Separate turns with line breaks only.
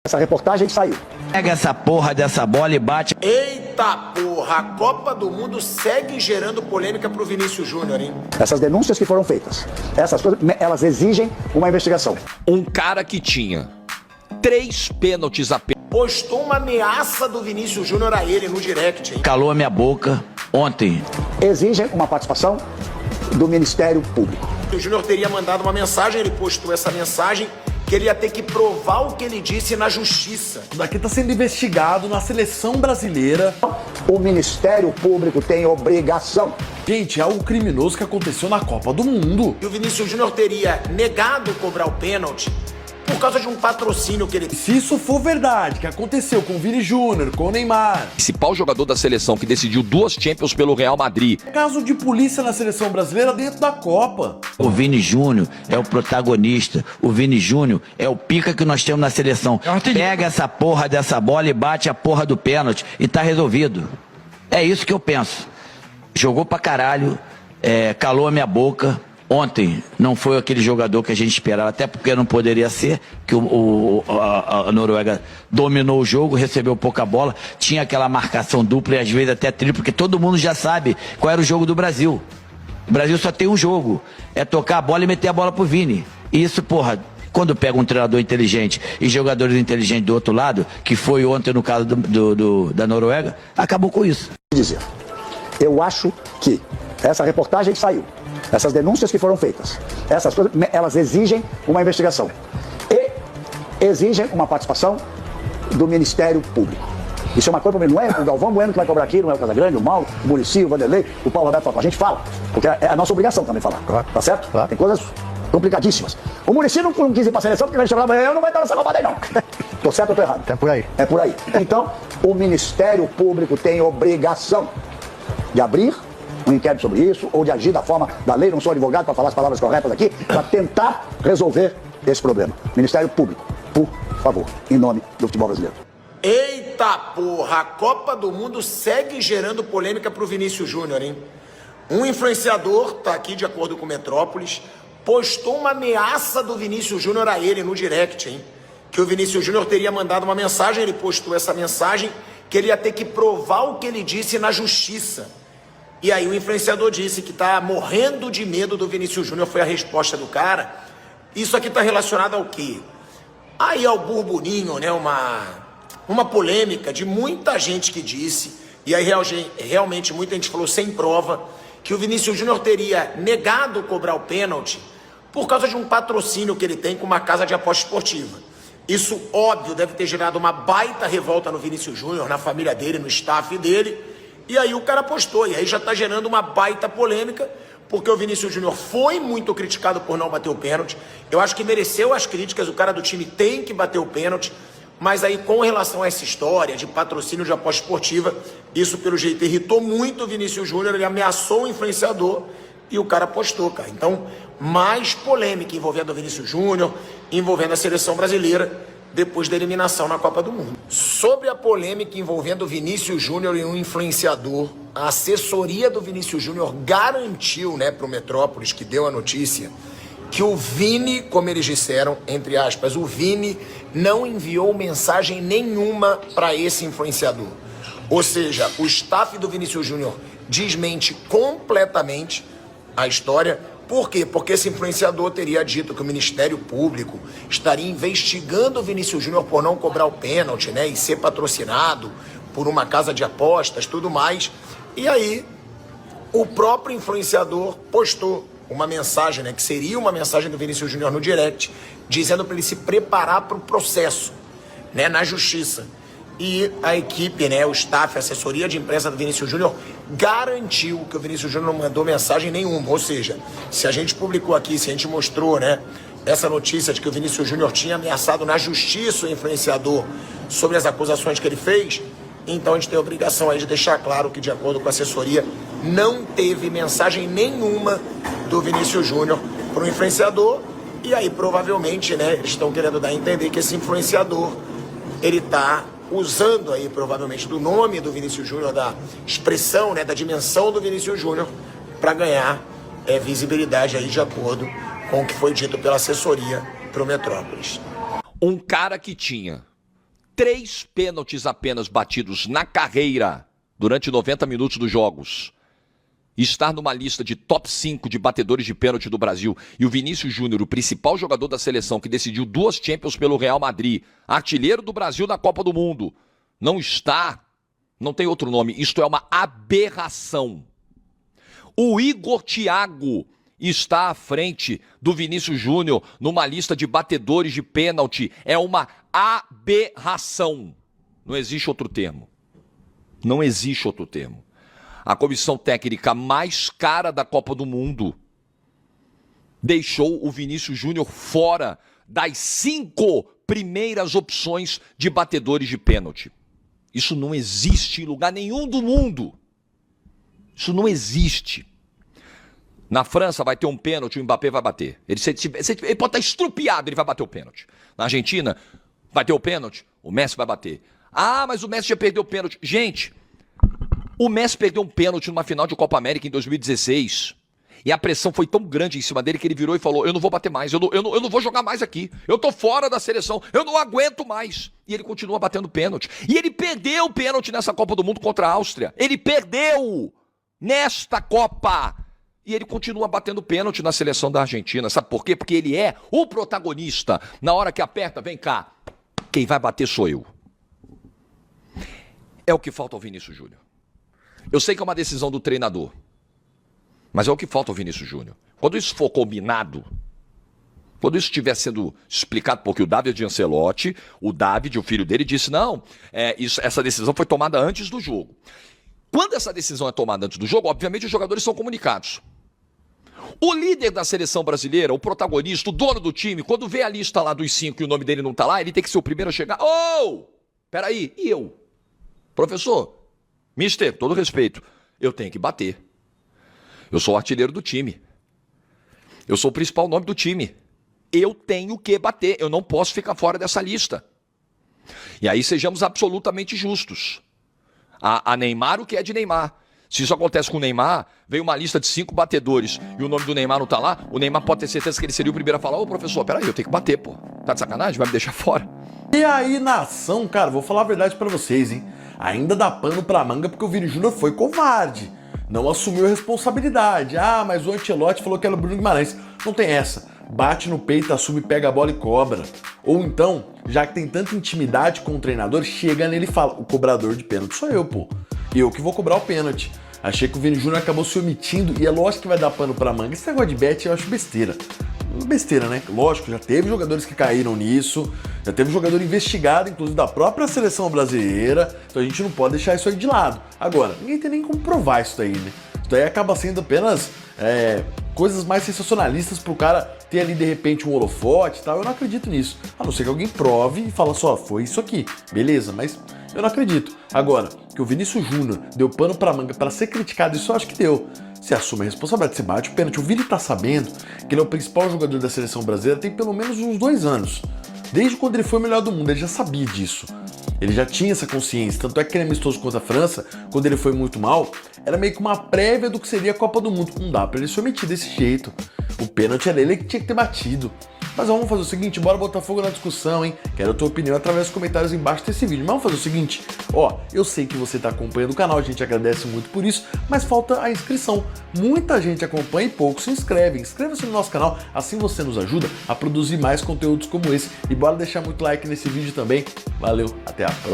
Essa reportagem saiu.
Pega essa porra dessa bola e bate.
Eita porra, a Copa do Mundo segue gerando polêmica pro Vinícius Júnior, hein?
Essas denúncias que foram feitas, essas coisas, elas exigem uma investigação.
Um cara que tinha 3 pênaltis apenas.
Postou uma ameaça do Vinícius Júnior a ele no direct, hein?
Calou a minha boca ontem.
Exigem uma participação do Ministério Público.
O Júnior teria mandado uma mensagem, ele postou essa mensagem, que ele ia ter que provar o que ele disse na justiça.
Isso daqui está sendo investigado na seleção brasileira.
O Ministério Público tem obrigação.
Gente, é algo criminoso que aconteceu na Copa do Mundo.
E o Vinícius Júnior teria negado cobrar o pênalti por causa de um patrocínio que ele...
Se isso for verdade, que aconteceu com o Vini Júnior, com o Neymar,
Principal jogador da seleção que decidiu 2 Champions pelo Real Madrid.
é caso de polícia na seleção brasileira dentro da Copa.
O Vini Júnior é o protagonista. O Vini Júnior é o pica que nós temos na seleção. Pega essa porra dessa bola e bate a porra do pênalti e tá resolvido. É isso que eu penso. Jogou pra caralho, calou a minha boca. Ontem não foi aquele jogador que a gente esperava, até porque não poderia ser, que a Noruega dominou o jogo, recebeu pouca bola, tinha aquela marcação dupla e às vezes até tripla, porque todo mundo já sabe qual era o jogo do Brasil. O Brasil só tem um jogo, é tocar a bola e meter a bola pro Vini. E isso, porra, quando pega um treinador inteligente e jogadores inteligentes do outro lado, que foi ontem no caso da Noruega, acabou com isso.
Dizer, eu acho que essa reportagem saiu. Essas denúncias que foram feitas, essas coisas, elas exigem uma investigação. E exigem uma participação do Ministério Público. Isso é uma coisa, não é o Galvão Bueno que vai cobrar aqui, não é o Casagrande, o Mauro, o Muricy, o Vanderlei, o Paulo Roberto fala. A gente fala, porque é a nossa obrigação também falar. Claro. Tá certo? Claro. Tem coisas complicadíssimas. O Muricy não quis ir pra seleção porque ele chegou lá, eu não vou entrar nessa roubada aí não. Tô certo ou tô errado?
É por aí.
É por aí. Então, o Ministério Público tem obrigação de abrir um inquérito sobre isso, ou de agir da forma da lei, não sou advogado para falar as palavras corretas aqui, para tentar resolver esse problema. Ministério Público, por favor, em nome do futebol brasileiro.
Eita porra, a Copa do Mundo segue gerando polêmica pro Vinícius Júnior, hein? Um influenciador, tá aqui de acordo com o Metrópolis, postou uma ameaça do Vinícius Júnior a ele no direct, hein? Que o Vinícius Júnior teria mandado uma mensagem, ele postou essa mensagem, que ele ia ter que provar o que ele disse na justiça. E aí o influenciador disse que tá morrendo de medo do Vinícius Júnior, foi a resposta do cara. Isso aqui tá relacionado ao quê? Aí ao burburinho, né, uma polêmica de muita gente que disse, e aí realmente muita gente falou sem prova, que o Vinícius Júnior teria negado cobrar o pênalti por causa de um patrocínio que ele tem com uma casa de aposta esportiva. Isso, óbvio, deve ter gerado uma baita revolta no Vinícius Júnior, na família dele, no staff dele. E aí o cara postou, e aí já tá gerando uma baita polêmica, porque o Vinícius Júnior foi muito criticado por não bater o pênalti. Eu acho que mereceu as críticas, o cara do time tem que bater o pênalti, mas aí com relação a essa história de patrocínio de aposta esportiva, isso pelo jeito irritou muito o Vinícius Júnior, ele ameaçou o influenciador e o cara postou, cara. Então, mais polêmica envolvendo o Vinícius Júnior, envolvendo a seleção brasileira, depois da eliminação na Copa do Mundo. Sobre a polêmica envolvendo o Vinícius Júnior e um influenciador, a assessoria do Vinícius Júnior garantiu, né, pro Metrópolis, que deu a notícia, que o Vini, como eles disseram, entre aspas, o Vini não enviou mensagem nenhuma para esse influenciador. Ou seja, o staff do Vinícius Júnior desmente completamente a história. Por quê? Porque esse influenciador teria dito que o Ministério Público estaria investigando o Vinícius Júnior por não cobrar o pênalti, né? E ser patrocinado por uma casa de apostas, tudo mais. E aí, o próprio influenciador postou uma mensagem, né? Que seria uma mensagem do Vinícius Júnior no direct, dizendo para ele se preparar para o processo, né? Na justiça. E a equipe, né, o staff, a assessoria de imprensa do Vinícius Júnior garantiu que o Vinícius Júnior não mandou mensagem nenhuma. Ou seja, se a gente publicou aqui, se a gente mostrou, né, essa notícia de que o Vinícius Júnior tinha ameaçado na justiça o influenciador sobre as acusações que ele fez, então a gente tem a obrigação aí de deixar claro que, de acordo com a assessoria, não teve mensagem nenhuma do Vinícius Júnior para o influenciador. E aí, provavelmente, né, eles estão querendo dar a entender que esse influenciador, ele está usando aí provavelmente do nome do Vinícius Júnior, da expressão, né, da dimensão do Vinícius Júnior, para ganhar visibilidade aí de acordo com o que foi dito pela assessoria para o Metrópolis.
Um cara que tinha 3 pênaltis apenas batidos na carreira durante 90 minutos dos jogos. Estar numa lista de top 5 de batedores de pênalti do Brasil e o Vinícius Júnior, o principal jogador da seleção que decidiu 2 Champions pelo Real Madrid, artilheiro do Brasil na Copa do Mundo, não está, não tem outro nome, isto é uma aberração. O Igor Thiago está à frente do Vinícius Júnior numa lista de batedores de pênalti, é uma aberração. Não existe outro termo. Não existe outro termo. A comissão técnica mais cara da Copa do Mundo deixou o Vinícius Júnior fora das 5 primeiras opções de batedores de pênalti. Isso não existe em lugar nenhum do mundo. Isso não existe. Na França vai ter um pênalti, o Mbappé vai bater. Ele pode estar estrupiado, ele vai bater o pênalti. Na Argentina vai ter o pênalti, o Messi vai bater. Ah, mas o Messi já perdeu o pênalti. Gente, o Messi perdeu um pênalti numa final de Copa América em 2016. E a pressão foi tão grande em cima dele que ele virou e falou: eu não vou bater mais, eu não vou jogar mais aqui. Eu tô fora da seleção, eu não aguento mais. E ele continua batendo pênalti. E ele perdeu o pênalti nessa Copa do Mundo contra a Áustria. Ele perdeu nesta Copa. E ele continua batendo pênalti na seleção da Argentina. Sabe por quê? Porque ele é o protagonista. Na hora que aperta, vem cá, quem vai bater sou eu. É o que falta ao Vinícius Júnior. Eu sei que é uma decisão do treinador, mas é o que falta ao Vinícius Júnior. Quando isso for combinado, quando isso estiver sendo explicado, porque o David Ancelotti, o filho dele, disse, não, essa decisão foi tomada antes do jogo. Quando essa decisão é tomada antes do jogo, obviamente os jogadores são comunicados. O líder da seleção brasileira, o protagonista, o dono do time, quando vê a lista lá dos 5 e o nome dele não tá lá, ele tem que ser o primeiro a chegar. Peraí, e eu? Professor, mister, todo respeito, eu tenho que bater. Eu sou o artilheiro do time. Eu sou o principal nome do time. Eu tenho que bater, eu não posso ficar fora dessa lista. E aí sejamos absolutamente justos. A Neymar, o que é de Neymar? Se isso acontece com o Neymar, veio uma lista de 5 batedores e o nome do Neymar não tá lá, o Neymar pode ter certeza que ele seria o primeiro a falar: ô professor, peraí, eu tenho que bater, pô. Tá de sacanagem? Vai me deixar fora?
E aí, nação, cara, vou falar a verdade pra vocês, hein? Ainda dá pano pra manga porque o Vini Júnior foi covarde. Não assumiu a responsabilidade. Ah, mas o Ancelotti falou que era o Bruno Guimarães. Não tem essa. Bate no peito, assume, pega a bola e cobra. Ou então, já que tem tanta intimidade com o treinador, chega nele e fala: o cobrador de pênalti sou eu, pô. Eu que vou cobrar o pênalti. Achei que o Vini Júnior acabou se omitindo e é lógico que vai dar pano pra manga. Esse negócio de bet eu acho besteira. Besteira, né? Lógico, já teve jogadores que caíram nisso, já teve jogador investigado, inclusive da própria seleção brasileira, então a gente não pode deixar isso aí de lado. Agora, ninguém tem nem como provar isso daí, né? Isso daí acaba sendo apenas coisas mais sensacionalistas pro cara ter ali de repente um holofote e tal. Eu não acredito nisso. A não ser que alguém prove e fala só, foi isso aqui. Beleza, mas eu não acredito. Agora, que o Vinícius Júnior deu pano pra manga pra ser criticado, isso eu acho que deu. Você assume a responsabilidade, você bate o pênalti. O Vini tá sabendo que ele é o principal jogador da seleção brasileira tem pelo menos uns 2 anos. Desde quando ele foi o melhor do mundo, ele já sabia disso. Ele já tinha essa consciência, tanto é que ele é amistoso contra a França, quando ele foi muito mal, era meio que uma prévia do que seria a Copa do Mundo. Não dá pra ele se omitir desse jeito. O pênalti era ele que tinha que ter batido. Mas vamos fazer o seguinte, bora botar fogo na discussão, hein? Quero a tua opinião através dos comentários embaixo desse vídeo. Mas vamos fazer o seguinte, eu sei que você tá acompanhando o canal, a gente agradece muito por isso, mas falta a inscrição. Muita gente acompanha e poucos se inscrevem. Inscreva-se no nosso canal, assim você nos ajuda a produzir mais conteúdos como esse. E bora deixar muito like nesse vídeo também. Valeu, até a próxima.